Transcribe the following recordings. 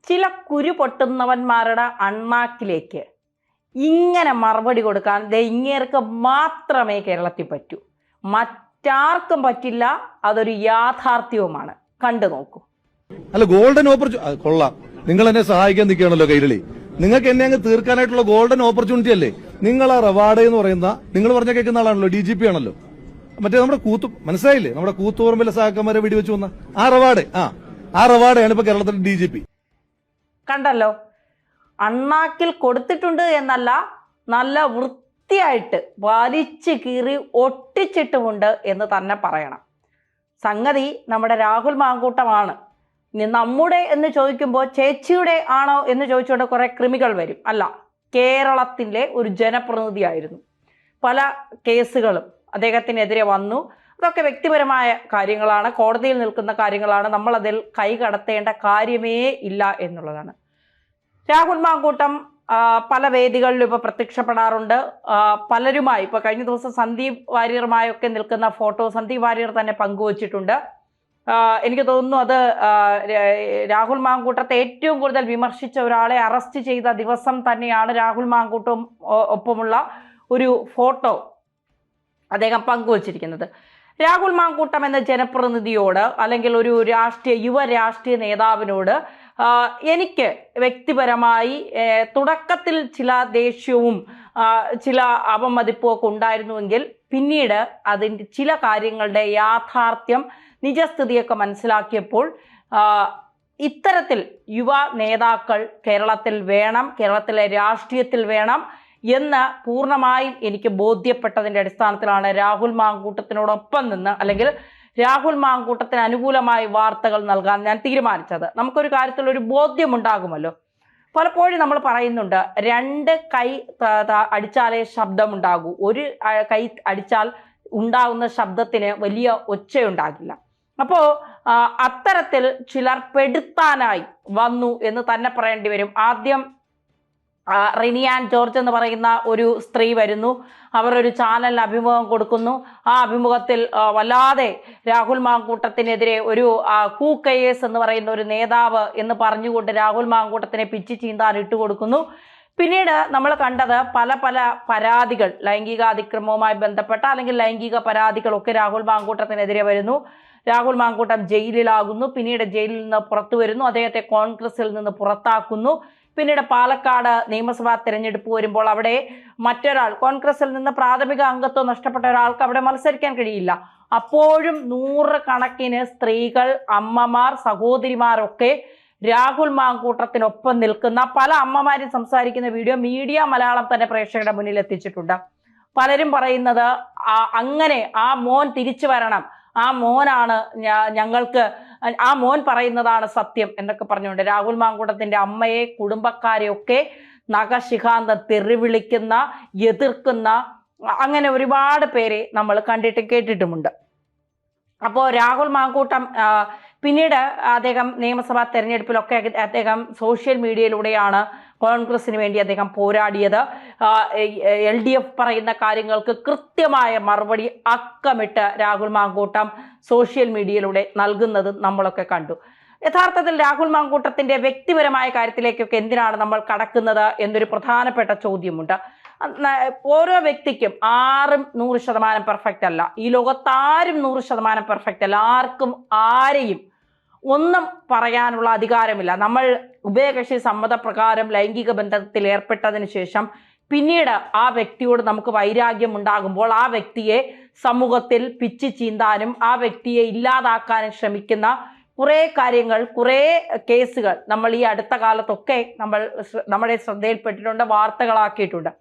ചില കുരു പൊട്ടുന്നവന്മാരുടെ അണ്ണാക്കിലേക്ക് ഇങ്ങനെ മറുപടി കൊടുക്കാൻ ഇങ്ങേർക്ക് മാത്രമേ കേരളത്തിൽ പറ്റൂ. മറ്റാർക്കും പറ്റില്ല. അതൊരു യാഥാർത്ഥ്യവുമാണ്. കണ്ടു നോക്കൂ. അല്ല, ഗോൾഡൻ ഓപ്പർച്യൂണിറ്റി കൊള്ളാം. നിങ്ങൾ എന്നെ സഹായിക്കാൻ നിൽക്കുകയാണല്ലോ കൈരളി. നിങ്ങൾക്ക് എന്നെ അങ്ങ് തീർക്കാനായിട്ടുള്ള ഗോൾഡൻ ഓപ്പർച്യൂണിറ്റി അല്ലേ നിങ്ങൾ ആ റവാഡ എന്ന് പറയുന്ന, നിങ്ങൾ പറഞ്ഞ കേൾക്കുന്ന ആളാണല്ലോ, DGP ആണല്ലോ. മറ്റേ നമ്മുടെ മനസ്സിലായില്ലേ, നമ്മുടെ കൂത്തുപറമ്പിലെ സഹാക്കന്മാരെ വെടിവെച്ച് വന്ന ആ റവാഡയാണ് ഇപ്പൊ കേരളത്തിലെ DGP. കണ്ടല്ലോ, അണ്ണാക്കിൽ കൊടുത്തിട്ടുണ്ട് എന്നല്ല, നല്ല വൃത്തിയായിട്ട് വലിച്ചു കീറി ഒട്ടിച്ചിട്ടുമുണ്ട് എന്ന് തന്നെ പറയണം. സംഗതി നമ്മുടെ രാഹുൽ മാങ്കൂട്ടമാണ്. ഇനി നമ്മുടെ എന്ന് ചോദിക്കുമ്പോൾ ചേച്ചിയുടെ ആണോ എന്ന് ചോദിച്ചുകൊണ്ട് കുറെ കൃമികൾ വരും. അല്ല, കേരളത്തിലെ ഒരു ജനപ്രതിനിധിയായിരുന്നു. പല കേസുകളും അദ്ദേഹത്തിനെതിരെ വന്നു. അതൊക്കെ വ്യക്തിപരമായ കാര്യങ്ങളാണ്, കോടതിയിൽ നിൽക്കുന്ന കാര്യങ്ങളാണ്. നമ്മൾ അതിൽ കൈ കടത്തേണ്ട കാര്യമേ ഇല്ല എന്നുള്ളതാണ്. രാഹുൽ മാങ്കൂട്ടം പല വേദികളിലും ഇപ്പോൾ പ്രത്യക്ഷപ്പെടാറുണ്ട്. പലരുമായി ഇപ്പോൾ കഴിഞ്ഞ ദിവസം സന്ദീപ് വാര്യറുമായൊക്കെ നിൽക്കുന്ന ഫോട്ടോ സന്ദീപ് വാര്യർ തന്നെ പങ്കുവച്ചിട്ടുണ്ട്. എനിക്ക് തോന്നുന്നു അത് രാഹുൽ മാങ്കൂട്ടത്തെ ഏറ്റവും കൂടുതൽ വിമർശിച്ച ഒരാളെ അറസ്റ്റ് ചെയ്ത ദിവസം തന്നെയാണ് രാഹുൽ മാങ്കൂട്ടം ഒപ്പമുള്ള ഒരു ഫോട്ടോ അദ്ദേഹം പങ്കുവച്ചിരിക്കുന്നത്. രാഹുൽ മാങ്കൂട്ടം എന്ന ജനപ്രതിനിധിയോട് അല്ലെങ്കിൽ ഒരു യുവ രാഷ്ട്രീയ നേതാവിനോട് എനിക്ക് വ്യക്തിപരമായി തുടക്കത്തിൽ ചില ദേഷ്യവും ചില അപമതിപ്പും ഒക്കെ ഉണ്ടായിരുന്നുവെങ്കിൽ പിന്നീട് അതിൻ്റെ ചില കാര്യങ്ങളുടെ യാഥാർത്ഥ്യം നിജസ്ഥിതിയൊക്കെ മനസ്സിലാക്കിയപ്പോൾ ഇത്തരത്തിൽ യുവ നേതാക്കൾ കേരളത്തിൽ വേണം, കേരളത്തിലെ രാഷ്ട്രീയത്തിൽ വേണം എന്ന് പൂർണ്ണമായും എനിക്ക് ബോധ്യപ്പെട്ടതിൻ്റെ അടിസ്ഥാനത്തിലാണ് രാഹുൽ മാങ്കൂട്ടത്തിനോടൊപ്പം നിന്ന് അല്ലെങ്കിൽ രാഹുൽ മാങ്കൂട്ടത്തിന് അനുകൂലമായി വാർത്തകൾ നൽകാൻ ഞാൻ തീരുമാനിച്ചത്. നമുക്കൊരു കാര്യത്തിൽ ഒരു ബോധ്യമുണ്ടാകുമല്ലോ. പലപ്പോഴും നമ്മൾ പറയുന്നുണ്ട്, 2 കൈ അടിച്ചാലേ ശബ്ദമുണ്ടാകൂ. ഒരു കൈ അടിച്ചാൽ ഉണ്ടാകുന്ന ശബ്ദത്തിന് വലിയ ഒച്ചയുണ്ടാകില്ല. അപ്പോൾ അത്തരത്തിൽ ചിലർ പെടുത്താനായി വന്നു എന്ന് തന്നെ പറയേണ്ടി വരും. ആദ്യം റിനിയാൻ ജോർജ് എന്ന് പറയുന്ന ഒരു സ്ത്രീ വരുന്നു. അവർ ഒരു ചാനലിന് അഭിമുഖം കൊടുക്കുന്നു. ആ അഭിമുഖത്തിൽ വല്ലാതെ രാഹുൽ മാങ്കൂട്ടത്തിനെതിരെ ഒരു KS എന്ന് പറയുന്ന ഒരു നേതാവ് എന്ന് പറഞ്ഞുകൊണ്ട് രാഹുൽ മാങ്കൂട്ടത്തിനെ പിച്ചി ചീന്താൻ ഇട്ടുകൊടുക്കുന്നു. പിന്നീട് നമ്മൾ കണ്ടത് പല പരാതികൾ, ലൈംഗിക അതിക്രമവുമായി ബന്ധപ്പെട്ട അല്ലെങ്കിൽ ലൈംഗിക പരാതികളൊക്കെ രാഹുൽ മാങ്കൂട്ടത്തിനെതിരെ വരുന്നു. രാഹുൽ മാങ്കൂട്ടം ജയിലിലാകുന്നു. പിന്നീട് ജയിലിൽ നിന്ന് പുറത്തു വരുന്നു. അദ്ദേഹത്തെ കോൺഗ്രസിൽ നിന്ന് പുറത്താക്കുന്നു. പിന്നീട് പാലക്കാട് നിയമസഭാ തെരഞ്ഞെടുപ്പ് വരുമ്പോൾ അവിടെ മറ്റൊരാൾ, കോൺഗ്രസിൽ നിന്ന് പ്രാഥമിക അംഗത്വം നഷ്ടപ്പെട്ട ഒരാൾക്ക് അവിടെ മത്സരിക്കാൻ കഴിയില്ല. അപ്പോഴും 100 കണക്കിന് സ്ത്രീകൾ, അമ്മമാർ, സഹോദരിമാരൊക്കെ രാഹുൽ മാങ്കൂട്ടത്തിനൊപ്പം നിൽക്കുന്ന പല അമ്മമാരും സംസാരിക്കുന്ന വീഡിയോ മീഡിയ മലയാളം തന്നെ പ്രേക്ഷകരുടെ മുന്നിൽ എത്തിച്ചിട്ടുണ്ട്. പലരും പറയുന്നത് അങ്ങനെ ആ മോൻ തിരിച്ചു വരണം, ആ മോനാണ് ഞങ്ങൾക്ക്, ആ മോൻ പറയുന്നതാണ് സത്യം എന്നൊക്കെ പറഞ്ഞുകൊണ്ട് രാഹുൽ മാങ്കൂട്ടത്തിന്റെ അമ്മയെ, കുടുംബക്കാരെയൊക്കെ നഖശിഖാന്തം തെറിവിളിക്കുന്ന, എതിർക്കുന്ന അങ്ങനെ ഒരുപാട് പേരെ നമ്മൾ കണ്ടിട്ട് കേട്ടിട്ടുമുണ്ട്. അപ്പോൾ രാഹുൽ മാങ്കൂട്ടം പിന്നീട് അദ്ദേഹം നിയമസഭാ തെരഞ്ഞെടുപ്പിലൊക്കെ അദ്ദേഹം സോഷ്യൽ മീഡിയയിലൂടെയാണ് കോൺഗ്രസിന് വേണ്ടി അദ്ദേഹം പോരാടിയത്. LDF പറയുന്ന കാര്യങ്ങൾക്ക് കൃത്യമായ മറുപടി അക്കമിട്ട് രാഹുൽ മാങ്കൂട്ടം സോഷ്യൽ മീഡിയയിലൂടെ നൽകുന്നത് നമ്മളൊക്കെ കണ്ടു. യഥാർത്ഥത്തിൽ രാഹുൽ മാങ്കൂട്ടത്തിന്റെ വ്യക്തിപരമായ കാര്യത്തിലേക്കൊക്കെ എന്തിനാണ് നമ്മൾ കടക്കുന്നത് എന്നൊരു പ്രധാനപ്പെട്ട ചോദ്യമുണ്ട്. ഓരോ വ്യക്തിക്കും ആരും 100% പെർഫെക്റ്റ് അല്ല. ഈ ലോകത്താരും 100% പെർഫെക്റ്റ് അല്ല. ആർക്കും ആരെയും ഒന്നും പറയാനുള്ള അധികാരമില്ല. നമ്മൾ ഉഭയകക്ഷി സമ്മതപ്രകാരം ലൈംഗിക ബന്ധത്തിൽ ഏർപ്പെട്ടതിന് ശേഷം പിന്നീട് ആ വ്യക്തിയോട് നമുക്ക് വൈരാഗ്യം ഉണ്ടാകുമ്പോൾ ആ വ്യക്തിയെ സമൂഹത്തിൽ പിച്ചി ചീന്താനും ആ വ്യക്തിയെ ഇല്ലാതാക്കാനും ശ്രമിക്കുന്ന കുറേ കാര്യങ്ങൾ, കുറേ കേസുകൾ നമ്മൾ ഈ അടുത്ത കാലത്തൊക്കെ നമ്മുടെ ശ്രദ്ധയിൽപ്പെട്ടിട്ടുണ്ട്, വാർത്തകളാക്കിയിട്ടുണ്ട്.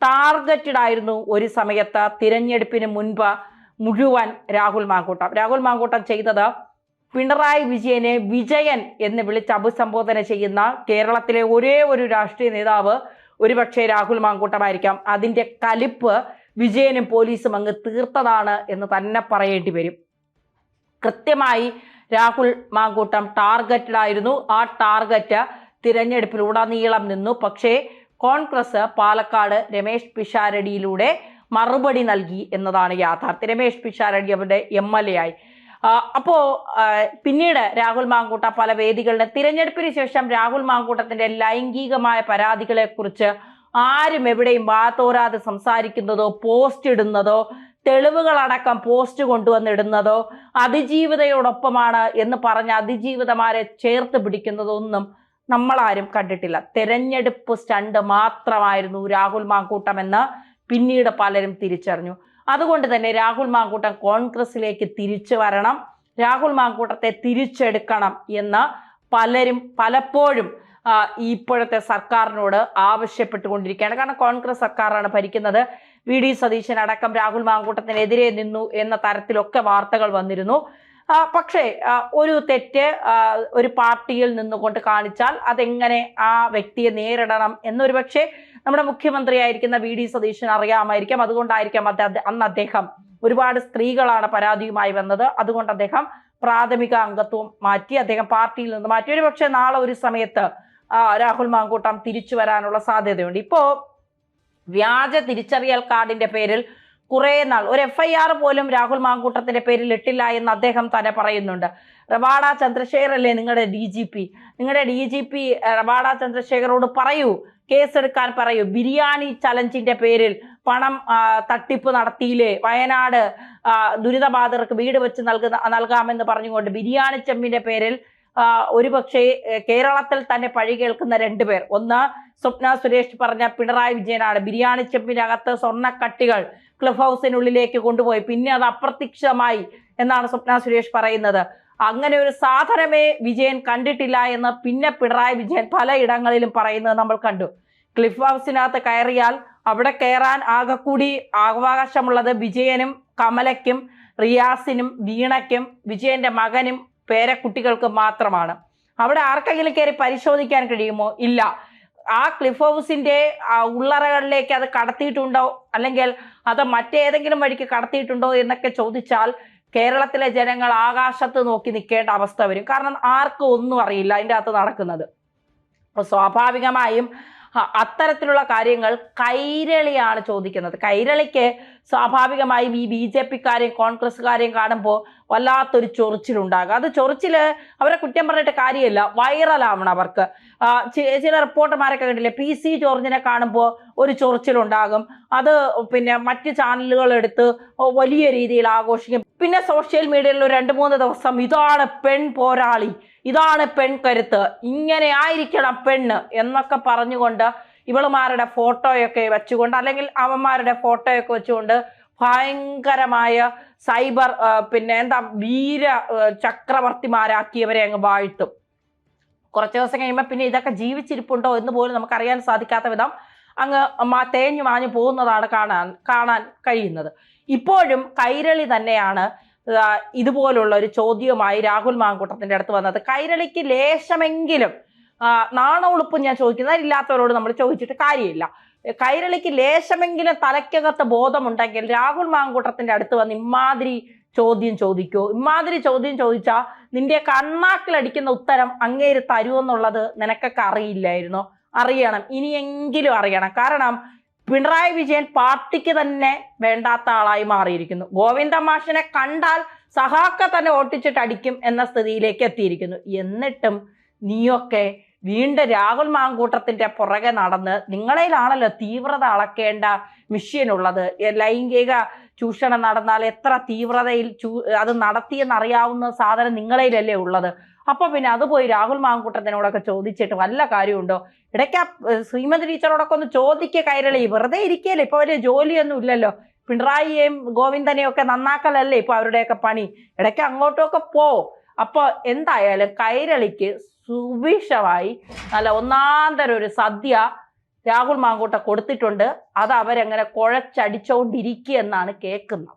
ടാർഗറ്റഡ് ആയിരുന്നു ഒരു സമയത്ത് തിരഞ്ഞെടുപ്പിന് മുൻപ് മുഴുവൻ രാഹുൽ മാങ്കൂട്ടം ചെയ്തത് പിണറായി വിജയനെ വിജയൻ എന്ന് വിളിച്ച് അഭിസംബോധന ചെയ്യുന്ന കേരളത്തിലെ ഒരേ ഒരു രാഷ്ട്രീയ നേതാവ് ഒരുപക്ഷെ രാഹുൽ മാങ്കൂട്ടമായിരിക്കാം. അതിൻ്റെ കലിപ്പ് വിജയനും പോലീസും അങ്ങ് തീർത്തതാണ് എന്ന് തന്നെ പറയേണ്ടി വരും. കൃത്യമായി രാഹുൽ മാങ്കൂട്ടം ടാർഗറ്റഡ് ആയിരുന്നു. ആ ടാർഗറ്റ് തിരഞ്ഞെടുപ്പിലുടനീളം നിന്നു. പക്ഷേ കോൺഗ്രസ് പാലക്കാട് രമേശ് പിഷാരടിയിലൂടെ മറുപടി നൽകി എന്നതാണ് യാഥാർത്ഥ്യം. രമേശ് പിഷാരടി അവരുടെ MLA ആയി. അപ്പോ പിന്നീട് രാഹുൽ മാങ്കൂട്ടം പല വേദികളുടെ തിരഞ്ഞെടുപ്പിന് ശേഷം രാഹുൽ മാങ്കൂട്ടത്തിന്റെ ലൈംഗികമായ പരാതികളെ കുറിച്ച് ആരും എവിടെയും വാതോരാതെ സംസാരിക്കുന്നതോ പോസ്റ്റ് ഇടുന്നതോ തെളിവുകളടക്കം പോസ്റ്റ് കൊണ്ടുവന്നിടുന്നതോ അതിജീവിതയോടൊപ്പമാണ് എന്ന് പറഞ്ഞ അതിജീവിതമാരെ ചേർത്ത് പിടിക്കുന്നതൊന്നും നമ്മളാരും കണ്ടിട്ടില്ല. തെരഞ്ഞെടുപ്പ് സ്റ്റണ്ട് മാത്രമായിരുന്നു രാഹുൽ മാങ്കൂട്ടം എന്ന് പിന്നീട് പലരും തിരിച്ചറിഞ്ഞു. അതുകൊണ്ട് തന്നെ രാഹുൽ മാങ്കൂട്ടം കോൺഗ്രസിലേക്ക് തിരിച്ചു വരണം, രാഹുൽ മാങ്കൂട്ടത്തെ തിരിച്ചെടുക്കണം എന്ന് പലരും പലപ്പോഴും ഇപ്പോഴത്തെ സർക്കാരിനോട് ആവശ്യപ്പെട്ടുകൊണ്ടിരിക്കുകയാണ്. കാരണം കോൺഗ്രസ് സർക്കാരാണ് ഭരിക്കുന്നത്. VD സതീശൻ അടക്കം രാഹുൽ മാങ്കൂട്ടത്തിനെതിരെ നിന്നു എന്ന തരത്തിലൊക്കെ വാർത്തകൾ വന്നിരുന്നു. പക്ഷേ ഒരു തെറ്റ് ഒരു പാർട്ടിയിൽ നിന്നുകൊണ്ട് കാണിച്ചാൽ അതെങ്ങനെ ആ വ്യക്തിയെ നേരിടണം എന്നൊരു പക്ഷേ നമ്മുടെ മുഖ്യമന്ത്രിയായിരിക്കുന്ന VD സതീശൻ അറിയാമായിരിക്കാം. അതുകൊണ്ടായിരിക്കാം അന്ന് അദ്ദേഹം ഒരുപാട് സ്ത്രീകളാണ് പരാതിയുമായി വന്നത്. അതുകൊണ്ട് അദ്ദേഹം പ്രാഥമിക അംഗത്വം മാറ്റി, അദ്ദേഹം പാർട്ടിയിൽ നിന്ന് മാറ്റി. ഒരു പക്ഷേ നാളെ ഒരു സമയത്ത് രാഹുൽ മാങ്കൂട്ടം തിരിച്ചു വരാനുള്ള സാധ്യതയുണ്ട്. ഇപ്പോ വ്യാജ തിരിച്ചറിയൽ കാർഡിന്റെ പേരിൽ കുറെ നാൾ ഒരു FIR പോലും രാഹുൽ മാങ്കൂട്ടത്തിന്റെ പേരിൽ ഇട്ടില്ല എന്ന് അദ്ദേഹം തന്നെ പറയുന്നുണ്ട്. റവാഡ ചന്ദ്രശേഖർ അല്ലേ നിങ്ങളുടെ DGP? നിങ്ങളുടെ DGP റവാഡ ചന്ദ്രശേഖരോട് പറയൂ, കേസെടുക്കാൻ പറയൂ. ബിരിയാണി ചലഞ്ചിന്റെ പേരിൽ പണം തട്ടിപ്പ് നടത്തിയില്ലേ? വയനാട് ദുരിതബാധിതർക്ക് വീട് വെച്ച് നൽകാമെന്ന് പറഞ്ഞുകൊണ്ട് ബിരിയാണി ചെമ്പിന്റെ പേരിൽ ഒരുപക്ഷെ കേരളത്തിൽ തന്നെ പഴി കേൾക്കുന്ന 2 പേർ. ഒന്ന് സ്വപ്ന സുരേഷ് പറഞ്ഞ പിണറായി വിജയനാണ്. ബിരിയാണി ചെമ്പിനകത്ത് സ്വർണ്ണക്കട്ടികൾ ക്ലിഫ് ഹൗസിനുള്ളിലേക്ക് കൊണ്ടുപോയി, പിന്നെ അത് അപ്രത്യക്ഷമായി എന്നാണ് സ്വപ്ന സുരേഷ് പറയുന്നത്. അങ്ങനെ ഒരു സാധനമേ വിജയൻ കണ്ടിട്ടില്ല എന്ന് പിന്നെ പിണറായി വിജയൻ പലയിടങ്ങളിലും പറയുന്നത് നമ്മൾ കണ്ടു. ക്ലിഫ് ഹൗസിനകത്ത് കയറിയാൽ അവിടെ കയറാൻ ആകെക്കൂടി അവകാശമുള്ളത് വിജയനും കമലയ്ക്കും റിയാസിനും വീണയ്ക്കും വിജയന്റെ മകനും പേരക്കുട്ടികൾക്ക് മാത്രമാണ്. അവിടെ ആർക്കെങ്കിലും കയറി പരിശോധിക്കാൻ കഴിയുമോ? ഇല്ല. ആ ക്ലിഫ് ഹൗസിന്റെ ഉള്ളറകളിലേക്ക് അത് കടത്തിയിട്ടുണ്ടോ, അല്ലെങ്കിൽ അത് മറ്റേതെങ്കിലും വഴിക്ക് കടത്തിയിട്ടുണ്ടോ എന്നൊക്കെ ചോദിച്ചാൽ കേരളത്തിലെ ജനങ്ങൾ ആകാശത്ത് നോക്കി നിൽക്കേണ്ട അവസ്ഥ വരും. കാരണം ആർക്കും ഒന്നും അറിയില്ല അതിൻ്റെ അകത്ത് നടക്കുന്നത്. അപ്പോൾ സ്വാഭാവികമായും അത്തരത്തിലുള്ള കാര്യങ്ങൾ കൈരളിയാണ് ചോദിക്കുന്നത്. കൈരളിക്ക് സ്വാഭാവികമായും ഈ BJP-ക്കാരെയും കോൺഗ്രസ്സുകാരെയും കാണുമ്പോൾ വല്ലാത്തൊരു ചൊറിച്ചിലുണ്ടാകും. അത് ചൊറിച്ചില് അവരെ കുറ്റം പറഞ്ഞിട്ട് കാര്യമില്ല, വൈറലാവണം അവർക്ക്. ചില റിപ്പോർട്ടർമാരൊക്കെ കണ്ടില്ലേ, PC ജോർജിനെ കാണുമ്പോൾ ഒരു ചൊറിച്ചിലുണ്ടാകും. അത് പിന്നെ മറ്റ് ചാനലുകൾ എടുത്ത് വലിയ രീതിയിൽ ആഘോഷിക്കും. പിന്നെ സോഷ്യൽ മീഡിയയിൽ ഒരു 2-3 ദിവസം ഇതാണ് പെൺ പോരാളി, ഇതാണ് പെൺകരുത്ത്, ഇങ്ങനെ ആയിരിക്കണം പെണ്ണ് എന്നൊക്കെ പറഞ്ഞുകൊണ്ട് ഇവളുമാരുടെ ഫോട്ടോയൊക്കെ വെച്ചുകൊണ്ട് അല്ലെങ്കിൽ അവന്മാരുടെ ഫോട്ടോയൊക്കെ വെച്ചുകൊണ്ട് ഭയങ്കരമായ സൈബർ വീര ചക്രവർത്തിമാരാക്കിയവരെ അങ്ങ് വാഴ്ത്തും. കുറച്ച് ദിവസം കഴിയുമ്പോൾ പിന്നെ ഇതൊക്കെ ജീവിച്ചിരിപ്പുണ്ടോ എന്ന് പോലും നമുക്കറിയാൻ സാധിക്കാത്ത വിധം അങ്ങ് തേഞ്ഞു മാഞ്ഞു പോകുന്നതാണ് കാണാൻ കഴിയുന്നത്. ഇപ്പോഴും കൈരളി തന്നെയാണ് ഇതുപോലുള്ള ഒരു ചോദ്യവുമായി രാഹുൽ മാങ്കൂട്ടത്തിന്റെ അടുത്ത് വന്നത്. കൈരളിക്ക് ലേശമെങ്കിലും നാണവുളുപ്പും ഞാൻ ചോദിക്കുന്നത് ഇല്ലാത്തവരോട് നമ്മൾ ചോദിച്ചിട്ട് കാര്യമില്ല. കൈരളിക്ക് ലേശമെങ്കിലും തലയ്ക്കകത്ത് ബോധമുണ്ടെങ്കിൽ രാഹുൽ മാങ്കൂട്ടത്തിന്റെ അടുത്ത് വന്ന് ഇമാതിരി ചോദ്യം ചോദിക്കൂ. ഇമാതിരി ചോദ്യം ചോദിച്ചാൽ നിന്റെ കണ്ണാക്കിലടിക്കുന്ന ഉത്തരം അങ്ങേര് തരുമെന്നുള്ളത് നിനക്കൊക്കെ അറിയില്ലായിരുന്നോ? അറിയണം, ഇനിയെങ്കിലും അറിയണം. കാരണം പിണറായി വിജയൻ പാർട്ടിക്ക് തന്നെ വേണ്ടാത്ത ആളായി മാറിയിരിക്കുന്നു. ഗോവിന്ദൻ മാഷിനെ കണ്ടാൽ സഹാക്ക തന്നെ ഓട്ടിച്ചിട്ട് അടിക്കും എന്ന സ്ഥിതിയിലേക്ക് എത്തിയിരിക്കുന്നു. എന്നിട്ടും നീയൊക്കെ വീണ്ടും രാഹുൽ മാങ്കൂട്ടത്തിന്റെ പുറകെ നടന്ന് നിങ്ങളിലാണല്ലോ തീവ്രത അളക്കേണ്ട മിഷ്യനുള്ളത്. ലൈംഗിക ചൂഷണം നടന്നാൽ എത്ര തീവ്രതയിൽ അത് നടത്തിയെന്നറിയാവുന്ന സാധനം നിങ്ങളയിലല്ലേ ഉള്ളത്. അപ്പൊ പിന്നെ അത് പോയി രാഹുൽ മാങ്കൂട്ടത്തിനോടൊക്കെ ചോദിച്ചിട്ട് വല്ല കാര്യമുണ്ടോ? ഇടയ്ക്ക് ശ്രീമതി ടീച്ചറോടൊക്കെ ഒന്ന് ചോദിക്കുക. കൈരളി വെറുതെ ഇരിക്കുകയല്ലേ, ഇപ്പൊ വലിയ ജോലിയൊന്നും ഇല്ലല്ലോ. പിണറായിയെയും ഗോവിന്ദനെയും ഒക്കെ നന്നാക്കലല്ലേ ഇപ്പൊ അവരുടെയൊക്കെ പണി. ഇടയ്ക്ക് അങ്ങോട്ടൊക്കെ പോ. അപ്പൊ എന്തായാലും കൈരളിക്ക് സുഭിക്ഷമായി നല്ല ഒന്നാന്തരം ഒരു സദ്യ രാഹുൽ മാങ്കൂട്ടം കൊടുത്തിട്ടുണ്ട്. അത് അവരെങ്ങനെ കുഴച്ചടിച്ചോണ്ടിരിക്കുക എന്നാണ് കേൾക്കുന്നത്.